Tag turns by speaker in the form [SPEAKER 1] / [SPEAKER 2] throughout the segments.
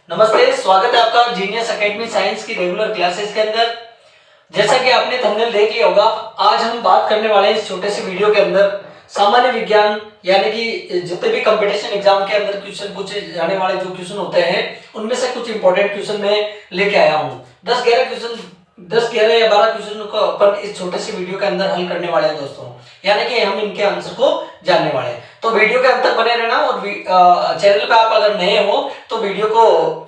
[SPEAKER 1] नमस्ते, स्वागत है आपका जीनियस एकेडमी साइंस की रेगुलर क्लासेस के अंदर। जैसा कि आपने थंबनेल देख लिया होगा, आज हम बात करने वाले हैं इस छोटे से वीडियो के अंदर सामान्य विज्ञान यानी कि जितने भी कंपटीशन एग्जाम के अंदर क्वेश्चन पूछे जाने वाले जो क्वेश्चन होते हैं उनमें से कुछ इंपॉर्टेंट क्वेश्चन मैं लेके आया हूँ। 10 11 या 12 क्वेश्चन को अपन इस छोटे से वीडियो के अंदर हल करने वाले हैं दोस्तों, यानी कि हम इनके आंसर को जानने वाले हैं। तो वीडियो के अंत तक बने रहना और चैनल पे आप अगर नए हो तो वीडियो को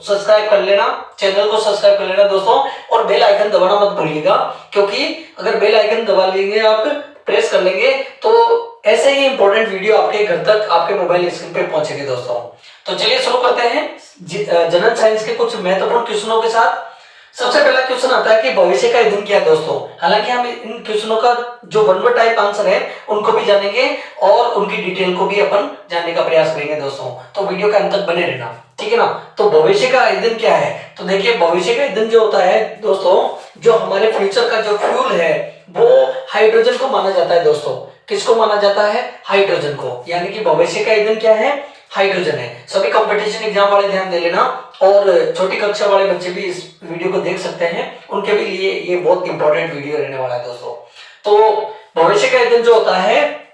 [SPEAKER 1] सब्सक्राइब कर लेना, चैनल को सब्सक्राइब कर लेना दोस्तों, और बेल आइकन दबाना मत भूलिएगा, क्योंकि अगर बेल आइकन दबा लेंगे आप, प्रेस कर लेंगे, तो ऐसे ही इंपॉर्टेंट वीडियो आपके घर तक आपके मोबाइल स्क्रीन पे पहुंचेंगे दोस्तों। तो चलिए शुरू करते हैं जनरल साइंस के कुछ महत्वपूर्ण क्वेश्चनों के साथ। सबसे पहला क्वेश्चन आता है कि भविष्य का ईंधन क्या है दोस्तों। हालांकि हम इन क्वेश्चनों का जो वन वर्ड टाइप आंसर है उनको भी जानेंगे और उनकी डिटेल को भी अपन जानने का प्रयास करेंगे दोस्तों, तो वीडियो के अंत तक बने रहना, ठीक है ना। तो भविष्य का ईंधन क्या है, तो देखिए भविष्य का ईंधन जो होता है दोस्तों, जो हमारे फ्यूचर का जो फ्यूल है वो हाइड्रोजन को माना जाता है दोस्तों। किसको माना जाता है? हाइड्रोजन को। यानी कि भविष्य का ईंधन क्या है? हाइड्रोजन है। सभी कंपटीशन एग्जाम वाले ध्यान दे लेना, और छोटी कक्षा वाले बच्चे भी इस वीडियो को देख सकते हैं, उनके भी लिए ये बहुत इंपॉर्टेंट वीडियो रहने वाला है दोस्तों। तो भविष्य का ईंधन जो होता है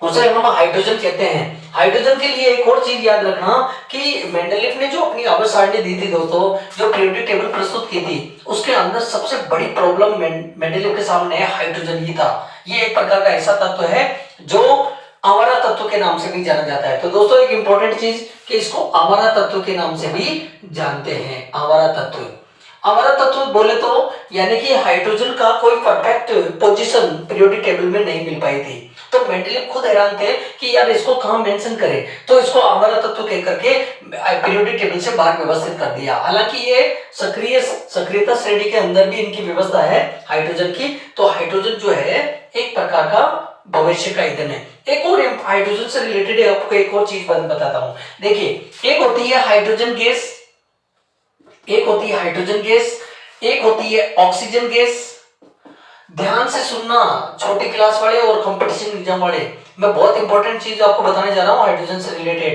[SPEAKER 1] उसे हम हाइड्रोजन कहते हैं। हाइड्रोजन के लिए एक और चीज याद रखना कि मेंडलीफ ने जो अपनी आवर्त सारणी दी थी दोस्तों, जो पीरियोडिक टेबल प्रस्तुत की थी, उसके अंदर सबसे बड़ी प्रॉब्लम मेंडलीफ के सामने हाइड्रोजन ही था। ये एक प्रकार का ऐसा तत्व है जो आवारा तत्व के नाम से भी जाना जाता है। तो दोस्तों एक इंपॉर्टेंट चीज कि इसको आवारा तत्व के नाम से भी जानते हैं। आवारा तत्व, आवारा तत्व बोले तो यानी कि हाइड्रोजन का कोई परफेक्ट पोजीशन पीरियोडिक टेबल में नहीं मिल पाई थी। तो मेंडलीफ खुद हैरान थे कि यार इसको कहां मेंशन करें, तो इसको आवारा तत्व कह करके पीरियोडिक टेबल से बाहर व्यवस्थित कर दिया। हालांकि ये सक्रियता श्रेणी के अंदर भी इनकी व्यवस्था है हाइड्रोजन की। तो हाइड्रोजन जो है एक प्रकार का भविष्य का ईंधन है। एक और हाइड्रोजन से रिलेटेड आपको एक और चीज बताता हूं। देखिए एक होती है हाइड्रोजन गैस, एक होती है हाइड्रोजन गैस, एक होती है ऑक्सीजन गैस। ध्यान से सुनना छोटी क्लास वाले और कंपटीशन एग्जाम वाले, मैं बहुत इंपॉर्टेंट चीज आपको बताने जा रहा हूं हाइड्रोजन से रिलेटेड।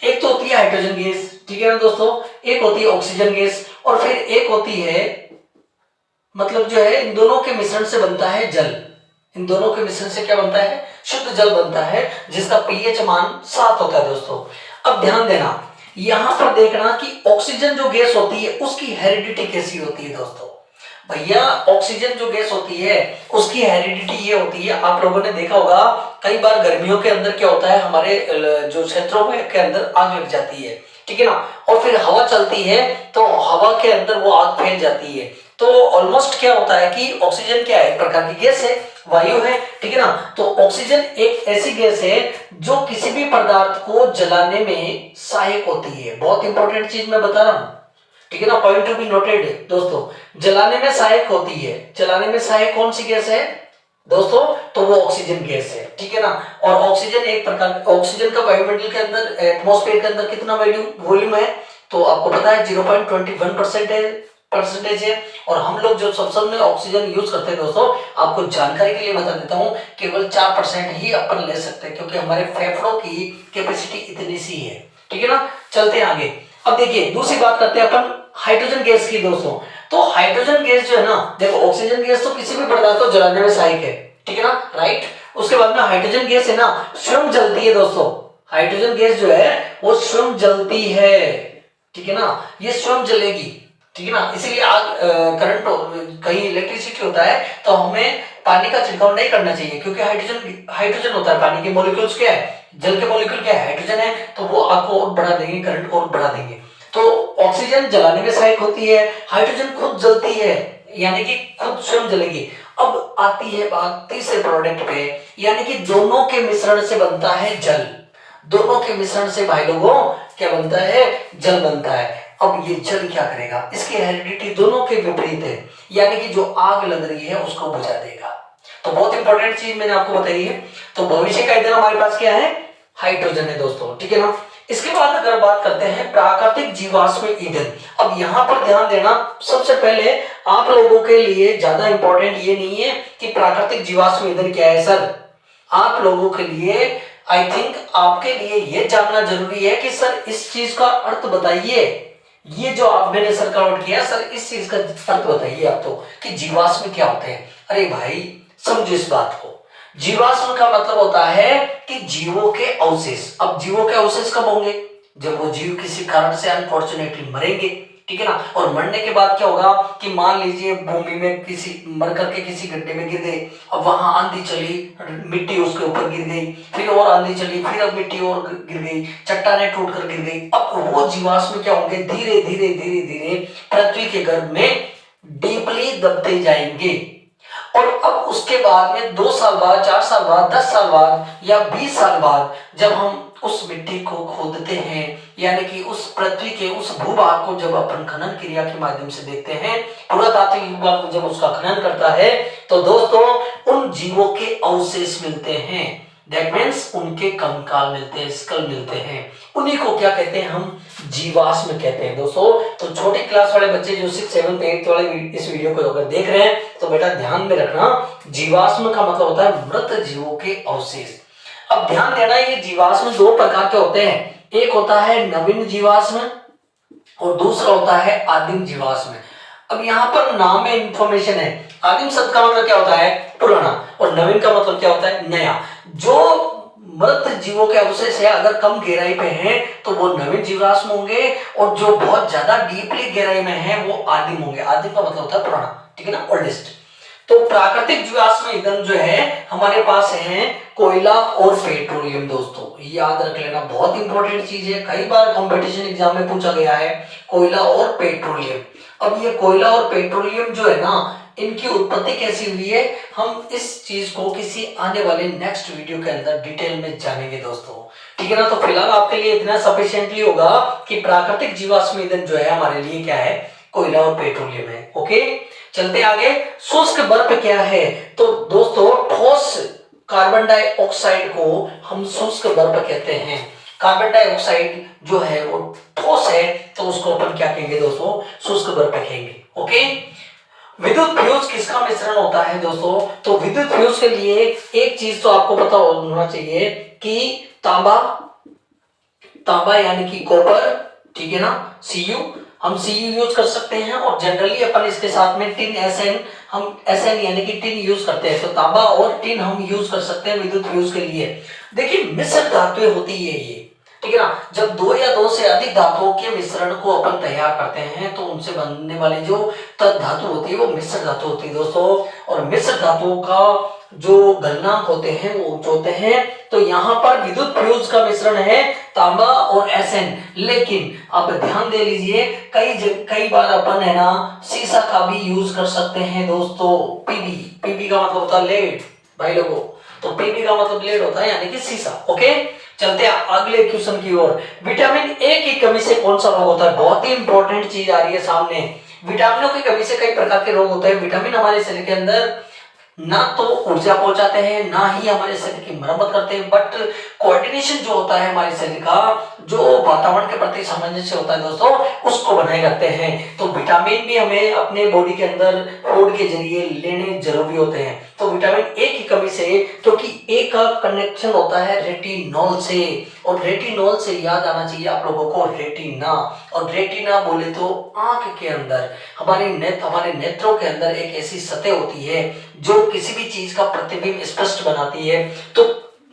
[SPEAKER 1] एक तो होती है हाइड्रोजन गैस, ठीक है ना दोस्तों, एक होती है ऑक्सीजन गैस, और फिर एक होती है मतलब जो है इन दोनों के मिश्रण से बनता है जल। इन दोनों के मिश्रण से क्या बनता है? शुद्ध जल बनता है, जिसका पीएच मान 7 होता है दोस्तों। अब ध्यान देना, यहां पर देखना कि ऑक्सीजन जो गैस होती है उसकी हेरिडिटी कैसी होती है दोस्तों। भैया ऑक्सीजन जो गैस होती है उसकी हेरिडिटी ये होती है, आप लोगों ने देखा होगा कई बार गर्मियों के अंदर क्या होता है, हमारे जो क्षेत्रों में के अंदर आग लग जाती है, ठीक है ना, और फिर हवा चलती है तो हवा के अंदर वो आग फैल जाती है। तो ऑलमोस्ट क्या होता है कि ऑक्सीजन क्या है? एक प्रकार की गैस है, वायु है, ठीक है ना। तो ऑक्सीजन एक ऐसी गैस है जो किसी भी पदार्थ को जलाने में सहायक होती है। बहुत इंपॉर्टेंट चीज मैं बता रहा हूं, ठीक है ना, पॉइंट टू बी नोटेड दोस्तों। जलाने में सहायक होती है। जलाने में सहायक कौन सी गैस है दोस्तों? तो वो ऑक्सीजन गैस है, ठीक है ना। और ऑक्सीजन एक प्रकार, ऑक्सीजन का वायुमंडल के अंदर एटमॉस्फेयर के अंदर कितना वॉल्यूम है? तो आपको पता है 0.21% है। और हम लोग जो सब में ऑक्सीजन यूज करते हैं दोस्तों, आपको जानकारी के लिए बता देता हूं, केवल 4% ही अपन ले सकते हैं, क्योंकि हमारे फेफड़ों की कैपेसिटी इतनी सी है, ठीक है ना। चलते हैं आगे। अब देखिए दूसरी बात करते हैं अपन हाइड्रोजन गैस की दोस्तों। तो हाइड्रोजन गैस जो है ना, देखो ऑक्सीजन गैस तो किसी भी पदार्थ को जलाने में सहायक है, ठीक है ना, राइट। उसके बाद में हाइड्रोजन गैस है ना, स्वयं जलती है दोस्तों। हाइड्रोजन गैस जो है वो स्वयं जलती है, ठीक है ना, ये स्वयं जलेगी, ठीक है ना। इसीलिए आग करंट कहीं इलेक्ट्रिसिटी होता है तो हमें पानी का छिड़काव नहीं करना चाहिए, क्योंकि हाइड्रोजन होता है। पानी के मॉलिक्यूल्स क्या है? जल के मॉलिक्यूल क्या है? हाइड्रोजन है। तो वो आग को और बढ़ा देंगे, करंट को और बढ़ा देंगे। तो ऑक्सीजन जलाने में सहायक होती है, हाइड्रोजन खुद जलती है, यानी कि खुद स्वयं जलेगी। अब आती है बात तीसरे प्रोडक्ट पे, यानी कि दोनों के मिश्रण से बनता है जल। दोनों के मिश्रण से भाई लोगों क्या बनता है? जल बनता है। अब ये जल क्या करेगा? इसकी हेरिडिटी दोनों के विपरीत है, यानी कि जो आग लग रही है उसको बुझा देगा। तो बहुत इंपॉर्टेंट चीज मैंने आपको बताई है। तो भविष्य का ईंधन हमारे पास क्या है? हाइड्रोजन है दोस्तों, ठीक है ना। इसके बाद अगर बात करते हैं प्राकृतिक जीवाश्म ईंधन। अब यहां पर ध्यान देना, सबसे पहले आप लोगों के लिए ज्यादा इंपॉर्टेंट ये नहीं है कि प्राकृतिक जीवाश्म ईंधन क्या है सर। आप लोगों के लिए आई थिंक आपके लिए ये जानना जरूरी है कि सर इस चीज का अर्थ बताइए ये जो आप मैंने सर का नोट किया, सर इस चीज का अर्थ बताइए आप तो कि जीवाश्म क्या होते हैं। अरे भाई समझो इस बात को, जीवाश्म का मतलब होता है कि जीवों के अवशेष। अब जीवों के अवशेष कब होंगे? जब वो जीव किसी कारण से अनफॉर्चुनेटली मरेंगे, ठीक है ना। और मरने के बाद क्या होगा कि मान लीजिए भूमि में किसी मर करके किसी गड्ढे में गिर गए, अब वहां आंधी चली, मिट्टी उसके ऊपर गिर गई, फिर और आंधी चली, फिर अब मिट्टी और गिर गई, चट्टानें टूट कर गिर गई। अब वो जीवाश्म क्या होंगे, धीरे धीरे धीरे धीरे पृथ्वी के गर्भ में डीपली दबते जाएंगे। और अब उसके बाद में 2 साल बाद, 4 साल बाद, 10 साल बाद या 20 साल बाद जब हम उस मिट्टी को खोदते हैं, यानी कि उस पृथ्वी के उस भूभाग को जब अपन खनन क्रिया के माध्यम से देखते हैं, पुरातात्विक विभाग जब उसका खनन करता है, तो दोस्तों उन जीवों के अवशेष मिलते हैं। दैट मीन्स उनके कंकाल मिलते हैं, स्कल मिलते हैं। उन्हीं को क्या कहते हैं, हम जीवाश्म कहते हैं दोस्तों। तो छोटी क्लास वाले बच्चे जो 6, 7, 8 वाले इस वीडियो को अगर देख रहे हैं तो बेटा ध्यान में रखना, जीवाश्म का मतलब होता है मृत जीवों के अवशेष। अब ध्यान देना, ये जीवाश्म 2 प्रकार के होते हैं। एक होता है नवीन जीवाश्म और दूसरा होता है आदिम जीवाश्म। अब यहाँ पर नाम में इंफॉर्मेशन है। आदिम शब्द का मतलब क्या होता है, पुराना, और नवीन का मतलब क्या होता है, नया। जो मृत जीवों के अवशेष है अगर कम गहराई पे हैं तो वो नवीन जीवाश्म होंगे, और जो बहुत ज्यादा डीपली गहराई में है वो आदिम होंगे। आदिम का मतलब होता है पुराना, ठीक है ना, ओल्डेस्ट। तो प्राकृतिक जीवाश्म ईंधन जो है हमारे पास है कोयला और पेट्रोलियम। दोस्तों याद रख लेना, बहुत इंपॉर्टेंट चीज है, कई बार कंपटीशन एग्जाम में पूछा गया है, कोयला और पेट्रोलियम। अब ये कोयला और पेट्रोलियम जो है ना, इनकी उत्पत्ति कैसी हुई है, हम इस चीज को किसी आने वाले नेक्स्ट वीडियो के अंदर डिटेल में जानेंगे दोस्तों, ठीक है ना। तो फिलहाल आपके लिए इतना सफिशिएंटली होगा कि प्राकृतिक जीवाश्म ईंधन जो है हमारे लिए क्या है, कोयला और पेट्रोलियम है। ओके, चलते आगे। शुष्क बर्फ क्या है, तो दोस्तों ठोस कार्बन डाइऑक्साइड को हम शुष्क बर्फ कहते हैं। कार्बन डाइऑक्साइड जो है वो ठोस है तो उसको अपन क्या कहेंगे दोस्तों, शुष्क बर्फ कहेंगे। ओके, विद्युत फ्यूज किसका मिश्रण होता है दोस्तों, तो विद्युत फ्यूज के लिए एक चीज तो आपको पता होना चाहिए कि तांबा यानी कि कॉपर, ठीक है ना, Cu, हम Cu यूज कर सकते हैं, और जनरली अपन इसके साथ में टिन Sn, हम Sn यानी कि टिन यूज करते हैं। तो तांबा और टिन हम यूज कर सकते हैं विद्युत फ्यूज के लिए। देखिए मिश्र धातुएं होती है ये, ठीक है ना। जब 2 या 2 से अधिक धातुओं के मिश्रण को अपन तैयार करते हैं तो उनसे बनने वाली जो तद धातु होती है वो मिश्र धातु होती है दोस्तों। और मिश्र धातुओं का जो गलनांक होते हैं वो उच्च होते हैं। तो यहाँ पर विद्युत फ्यूज का मिश्रण है तांबा और Sn, लेकिन आप ध्यान दे लीजिए कई बार अपन है ना सीसा का भी यूज कर सकते हैं दोस्तों। पीबी का मतलब होता है लेड भाई लोगों, तो पीबी का मतलब लेड होता है यानी कि सीसा। ओके, चलते हैं अगले क्वेश्चन की ओर। विटामिन ए की कमी से कौन सा रोग होता है, बहुत ही इंपॉर्टेंट चीज आ रही है सामने। विटामिनों की कमी से कई प्रकार के रोग होते हैं। विटामिन हमारे शरीर के अंदर ना तो ऊर्जा पहुंचाते हैं, ना ही हमारे शरीर की मरम्मत करते हैं, बट कोऑर्डिनेशन जो होता है हमारे शरीर का, जो वातावरण के प्रति सामंजस्य होता है दोस्तों, उसको बनाए रखते हैं। तो विटामिन भी हमें अपने बॉडी के अंदर फूड के जरिए लेने जरूरी होते हैं। तो विटामिन ए की कमी से, क्योंकि ए का कनेक्शन होता है रेटिनॉल से, और रेटिनॉल से याद आना चाहिए आप लोगों को रेटिना, और रेटिना बोले तो आंख के अंदर हमारे नेत्रों के अंदर एक ऐसी सतह होती है जो किसी भी चीज का प्रतिबिंब स्पष्ट बनाती है। तो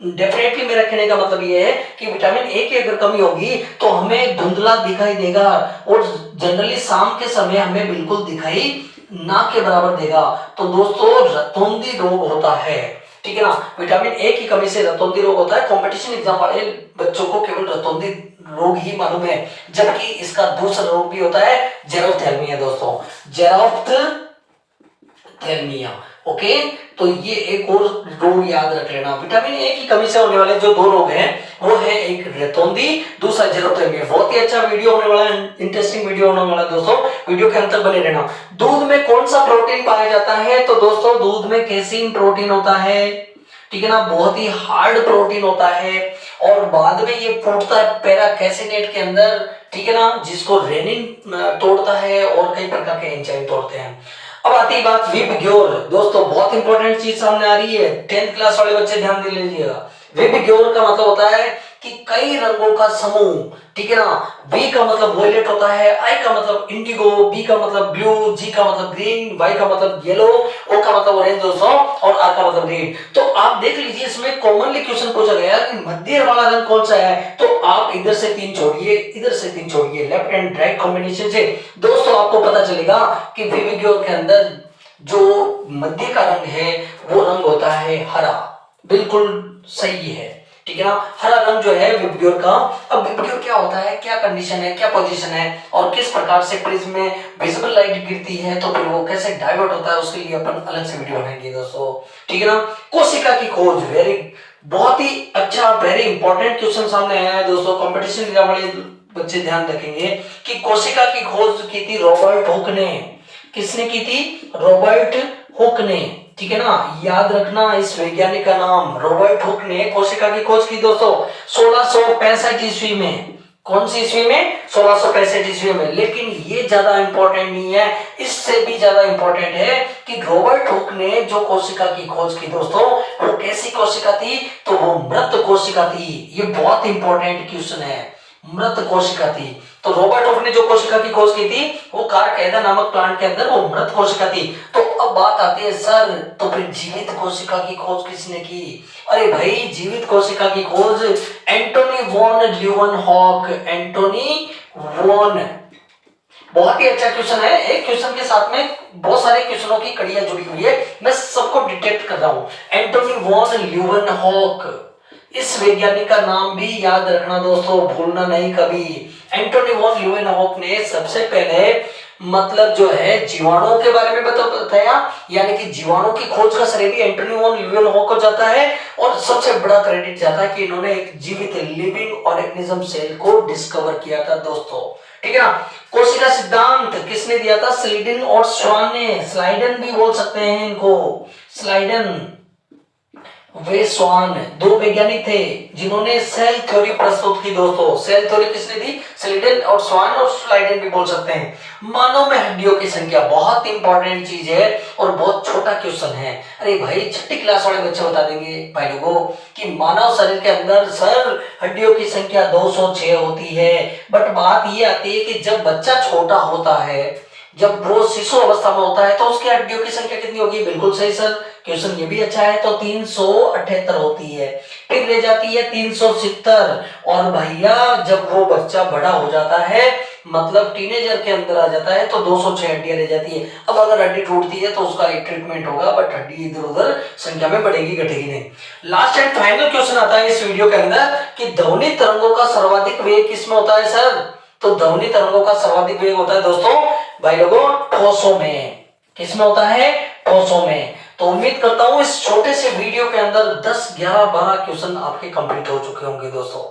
[SPEAKER 1] डेफिनेटली मेरा कहने का मतलब ये है कि विटामिन ए की अगर कमी होगी तो हमें धुंधला दिखाई देगा, और जनरली शाम के समय हमें बिल्कुल दिखाई ना के बराबर देगा। तो दोस्तों रतौंधी रोग होता है, ठीक है ना। विटामिन ए की कमी से रतौंधी रोग होता है। कंपटीशन एग्जाम वाले बच्चों को केवल रतौंधी रोग ही मालूम है, जबकि इसका दूसरा रोग भी होता है जेरोथेल्मिया दोस्तों, जेरोथेल्मिया। ओके, तो ये एक और रोग याद रख लेना। विटामिन ए की कमी से होने वाले जो 2 रोग हैं वो है एक रतौंधी, दूसरा जेरोथेल्मिया। बहुत ही अच्छा वीडियो होने वाला है, इंटरेस्टिंग वीडियो होने वाला है दोस्तों, वीडियो के अंत तक बने रहना। दूध में कौन सा प्रोटीन पाया जाता है, तो दोस्तों दूध में कैसीन प्रोटीन होता है, ठीक है ना, बहुत ही हार्ड प्रोटीन होता है, और बाद में ये फूटता है पैराकैसिनेट के अंदर, ठीक है ना, जिसको रेनिन तोड़ता है और कई प्रकार के एंजाइम तोड़ते हैं। अब आती है बात विबग्योर। दोस्तों बहुत इंपॉर्टेंट चीज सामने आ रही है, 10th क्लास वाले बच्चे ध्यान दे लीजिएगा। विबग्योर का मतलब होता है कि कई रंगों का समूह, ठीक है ना। V का मतलब वॉयलेट होता है, I का मतलब इंडिगो, B का मतलब ब्लू, G का मतलब ग्रीन, Y का मतलब येलो, O का मतलब ऑरेंज दोस्तों, और R का मतलब रेड। तो आप देख लीजिए इसमें कॉमनली क्वेश्चन पूछा गया कि मध्य वाला रंग कौन सा है, तो आप इधर से 3 छोड़िए, इधर से 3 छोड़िए, लेफ्ट एंड राइट कॉम्बिनेशन से दोस्तों आपको पता चलेगा कि विविग्योर के अंदर जो मध्य का रंग है वो रंग होता है हरा। बिल्कुल सही है, ठीक है ना। हरा रंग जो है विबग्योर का। अब विबग्योर क्या होता है, क्या कंडीशन है, क्या पोजीशन है, और किस प्रकार से प्रिज्म में विजिबल लाइट गिरती है तो फिर वो कैसे डाइवर्ट होता है, उसके लिए अपन अलग से वीडियो बनाएंगे दोस्तों, ठीक है ना। कोशिका की खोज, बहुत ही अच्छा, वेरी इंपॉर्टेंट क्वेश्चन सामने आया है दोस्तों। कंपटीशन एग्जाम वाले बच्चे ध्यान रखेंगे कि कोशिका की खोज की थी रॉबर्ट हुक ने। किसने की थी? रॉबर्ट हुक ने, ठीक है ना। याद रखना इस वैज्ञानिक का नाम, रॉबर्ट हुक ने कोशिका की खोज की दोस्तों 1665 ईस्वी में। कौन सी ईस्वी में? 1665 ईस्वी में। लेकिन ये ज्यादा इंपॉर्टेंट नहीं है, इससे भी ज्यादा इंपॉर्टेंट है कि रॉबर्ट हुक ने जो कोशिका की खोज की दोस्तों, वो कैसी कोशिका थी? तो वो मृत कोशिका थी। ये बहुत इंपॉर्टेंट क्वेश्चन है, मृत कोशिका थी। तो रॉबर्ट हुक ने जो कोशिका की खोज की थी वो कारकैदा नामक प्लांट के अंदर वो मृत कोशिका थी। तो अब बात आती है सर, तो फिर जीवित कोशिका की खोज किसने की? अरे भाई, जीवित कोशिका की खोज Antony von Leeuwenhoek. Antony von, बहुत ही अच्छा क्वेश्चन है। एक क्वेश्चन के साथ में बहुत सारे क्वेश्चनों की कड़ियां जुड़ी हुई है, मैं सबको डिटेक्ट कर रहा हूं। एंटोनी वॉन ल्यूवेनहॉक, इस वैज्ञानिक का नाम भी याद रखना दोस्तों, भूलना नहीं कभी। एंटोनी वॉन ल्यूवेनहॉक ने सबसे पहले मतलब जो है जीवाणुओं के बारे में बताया, यानी कि जीवाणु की खोज का श्रेय भी एंटोनी वॉन ल्यूवेनहॉक को जाता है, और सबसे बड़ा क्रेडिट जाता है कि इन्होंने एक जीवित लिविंग ऑर्गेनिज्म सेल को डिस्कवर किया था दोस्तों, ठीक है ना। कोशिका सिद्धांत किसने दिया था? स्लाइडन और स्वान ने। स्लाइडन भी बोल सकते हैं इनको, स्लाइडन वे स्वान, दो वैज्ञानिक थे जिन्होंने सेल थ्योरी प्रस्तुत की दोस्तों। सेल थ्योरी किसने दी? स्लाइडन और स्वान, और स्लाइडन भी बोल सकते हैं। मानव में हड्डियों की संख्या बहुत इंपॉर्टेंट चीज है और बहुत छोटा क्वेश्चन है। अरे भाई, छठी क्लास वाले बच्चे बता देंगे भाई लोगों कि मानव शरीर के अंदर सर हड्डियों की संख्या 206 होती है। बट बात ये आती है कि जब बच्चा छोटा होता है, जब वो शिशु अवस्था में होता है, तो उसकी हड्डियों की संख्या कितनी होगी? बिल्कुल सही सर, क्वेश्चन ये भी अच्छा है। तो 378 होती है, फिर रह जाती है 370। और भैया जब वो बच्चा बड़ा हो जाता है, मतलब टीनेजर के अंदर आ जाता है, तो 206 हड्डियां रह जाती है। अब अगर हड्डी टूटती है तो उसका एक ट्रीटमेंट होगा, बट हड्डी इधर उधर संख्या में बढ़ेगी घटेगी नहीं। लास्ट एंड फाइनल क्वेश्चन आता है इस वीडियो के अंदर कि ध्वनि तरंगों का सर्वाधिक वेग किसमें होता है सर? तो ध्वनि तरंगों का सर्वाधिक वेग होता है दोस्तों भाई लोगों ठोसों में। किसमें होता है? ठोसों में। तो उम्मीद करता हूं इस छोटे से वीडियो के अंदर 10, 11, 12 क्वेश्चन आपके कंप्लीट हो चुके होंगे दोस्तों,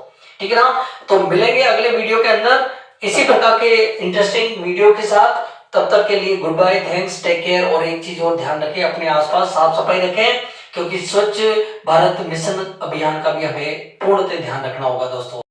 [SPEAKER 1] ठीक है ना। तो मिलेंगे अगले वीडियो के अंदर इसी प्रकार के इंटरेस्टिंग वीडियो के साथ। तब तक के लिए goodbye, thanks, take care. और एक चीज और ध्यान रखें, अपने आसपास साफ सफाई रखें, क्योंकि स्वच्छ भारत मिशन अभियान का भी हमें पूर्णतः ध्यान रखना होगा दोस्तों।